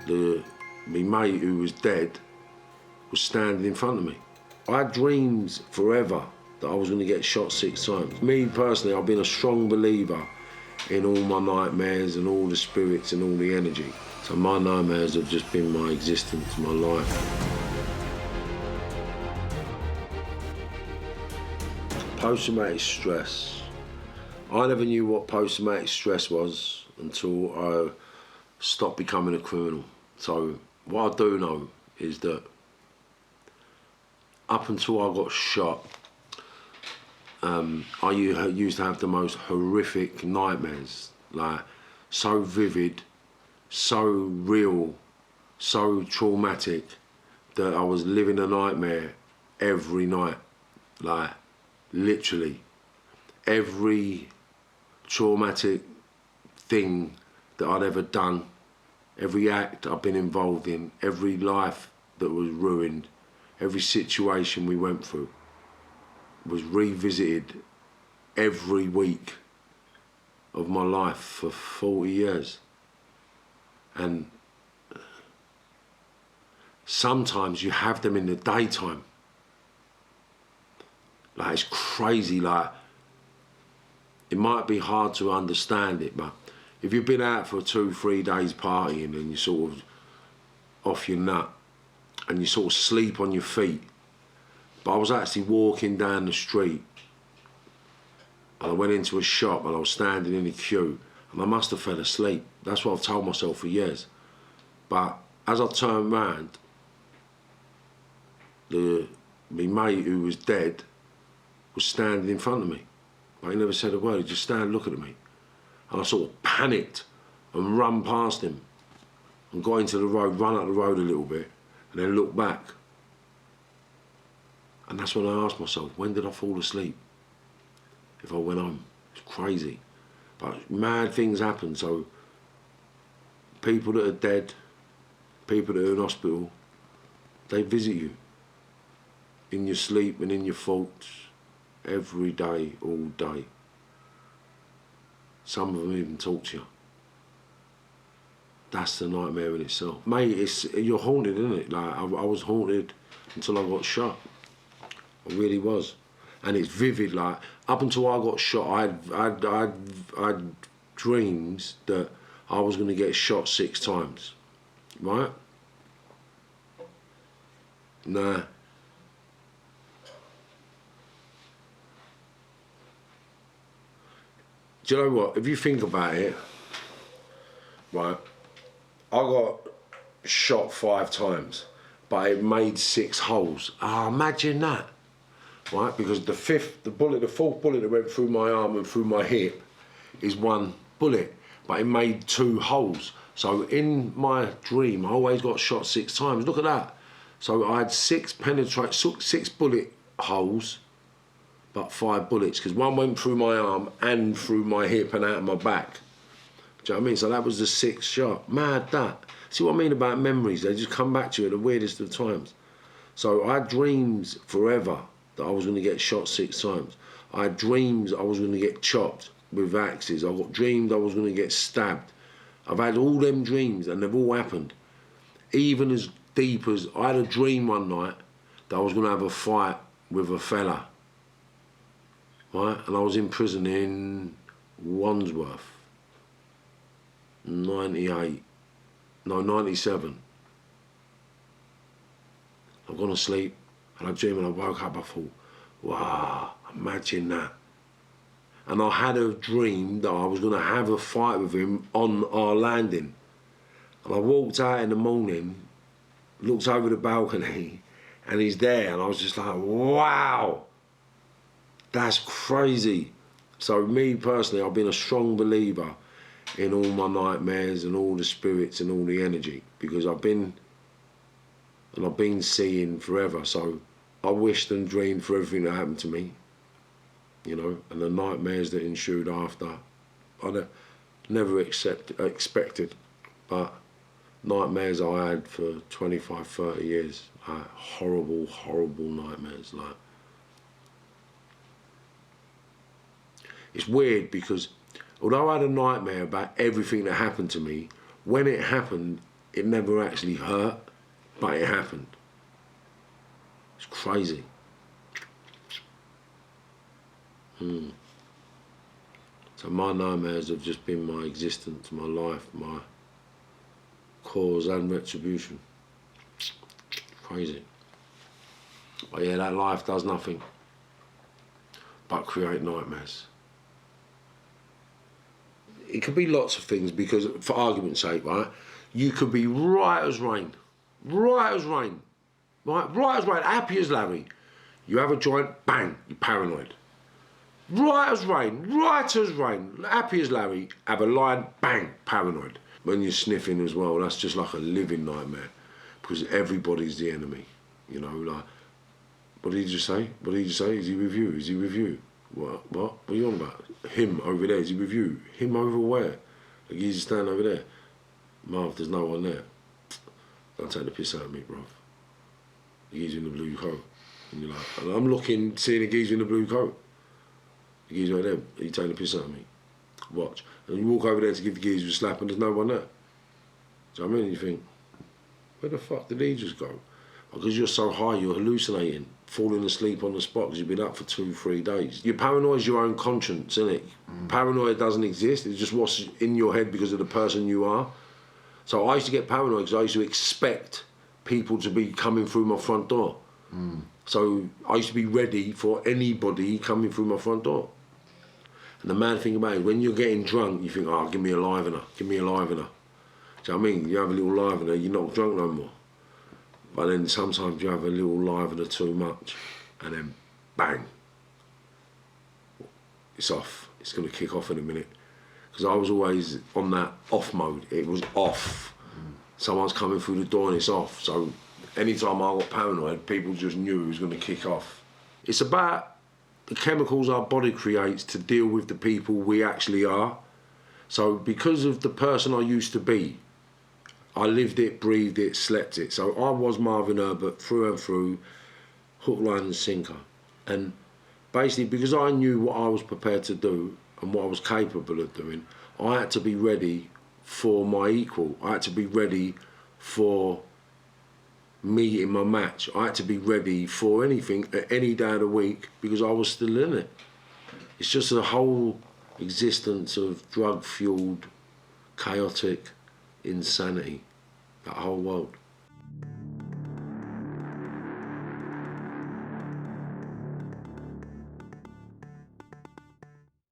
my mate who was dead was standing in front of me. I had dreams forever that I was going to get shot 6 times. Me personally, I've been a strong believer in all my nightmares and all the spirits and all the energy. So my nightmares have just been my existence, my life. Post-traumatic stress. I never knew what post-traumatic stress was until I stopped becoming a criminal. So what I do know is that up until I got shot, I used to have the most horrific nightmares, like so vivid, so real, so traumatic that I was living a nightmare every night, like literally every traumatic thing that I'd ever done, every act I've been involved in, every life that was ruined, every situation we went through was revisited every week of my life for 40 years. And sometimes you have them in the daytime. Like, it's crazy, like, it might be hard to understand it, but if you've been out for 2-3 days partying and you're sort of off your nut and you sort of sleep on your feet, but I was actually walking down the street and I went into a shop and I was standing in a queue and I must have fell asleep. That's what I've told myself for years. But as I turned round, my mate who was dead was standing in front of me. But he never said a word, he just stood looking at me. And I sort of panicked and run past him and got into the road, run up the road a little bit and then looked back. And that's when I asked myself, when did I fall asleep? If I went home. It's crazy. But mad things happen, so people that are dead, people that are in hospital, they visit you in your sleep and in your thoughts every day, all day. Some of them even talk to you. That's the nightmare in itself. Mate, you're haunted, isn't it? Like, I was haunted until I got shot. I really was. And it's vivid, like, up until I got shot, I'd dreams that I was going to get shot 6 times, right? Nah. Do you know what? If you think about it, right, I got shot 5 times, but it made 6 holes. Ah, imagine that, right? Because the fourth bullet that went through my arm and through my hip is 1 bullet, but it made 2 holes. So in my dream, I always got shot 6 times. Look at that. So I had 6 bullet holes, but 5 bullets, because 1 went through my arm and through my hip and out of my back. Do you know what I mean? So that was the 6th shot. Mad, that. See what I mean about memories? They just come back to you at the weirdest of times. So I had dreams forever that I was going to get shot 6 times. I had dreams I was going to get chopped with axes. I got dreamed I was going to get stabbed. I've had all them dreams and they've all happened. Even as deep as, I had a dream one night that I was going to have a fight with a fella. Right? And I was in prison in Wandsworth. 97. I've gone to sleep and I dreamed and I woke up, I thought, wow, imagine that. And I had a dream that I was going to have a fight with him on our landing. And I walked out in the morning, looked over the balcony, and he's there, and I was just like, wow, that's crazy. So me personally, I've been a strong believer in all my nightmares and all the spirits and all the energy, because I've been seeing forever. So I wished and dreamed for everything that happened to me, you know, and the nightmares that ensued after. I never expected, but nightmares I had for 25, 30 years, like horrible, horrible nightmares. Like, it's weird because although I had a nightmare about everything that happened to me, when it happened, it never actually hurt, but it happened. It's crazy. So my nightmares have just been my existence, my life, my cause and retribution. Crazy. But yeah, that life does nothing but create nightmares. It could be lots of things because, for argument's sake, right, you could be right as rain, right, right as rain, happy as Larry. You have a joint, bang, you're paranoid. Right as rain, happy as Larry, have a line, bang, paranoid. When you're sniffing as well, that's just like a living nightmare because everybody's the enemy, you know, like, what did he just say? What did he just say? Is he with you? Is he with you? What? What are you on about? Him over there, is he with you? Him over where? Like he's standing over there. Marv, there's no one there. Don't take the piss out of me, bruv. The geezer in the blue coat. And you're like, and I'm looking, seeing a geezer in the blue coat. The geezer right there, are you taking the piss out of me? Watch. And you walk over there to give the geezer a slap and there's no one there. Do you know what I mean? You think, where the fuck did he just go? Because you're so high, you're hallucinating, falling asleep on the spot because you've been up for 2-3 days. Your paranoia is your own conscience, isn't it? Paranoia doesn't exist, it's just what's in your head because of the person you are. So I used to get paranoid because I used to expect people to be coming through my front door. So I used to be ready for anybody coming through my front door. And the mad thing about it, when you're getting drunk, you think, oh, give me a livener, give me a livener. Do you know what I mean? You have a little livener, you're not drunk no more. But then sometimes you have a little livener too much, and then bang, it's off. It's going to kick off in a minute. Because I was always on that off mode. It was off. Someone's coming through the door and it's off. So anytime I got paranoid, people just knew it was going to kick off. It's about the chemicals our body creates to deal with the people we actually are. So because of the person I used to be, I lived it, breathed it, slept it. So I was Marvin Herbert through and through, hook, line and sinker. And basically because I knew what I was prepared to do and what I was capable of doing, I had to be ready for my equal. I had to be ready for me in my match. I had to be ready for anything at any day of the week because I was still in it. It's just a whole existence of drug-fueled, chaotic insanity, that whole world.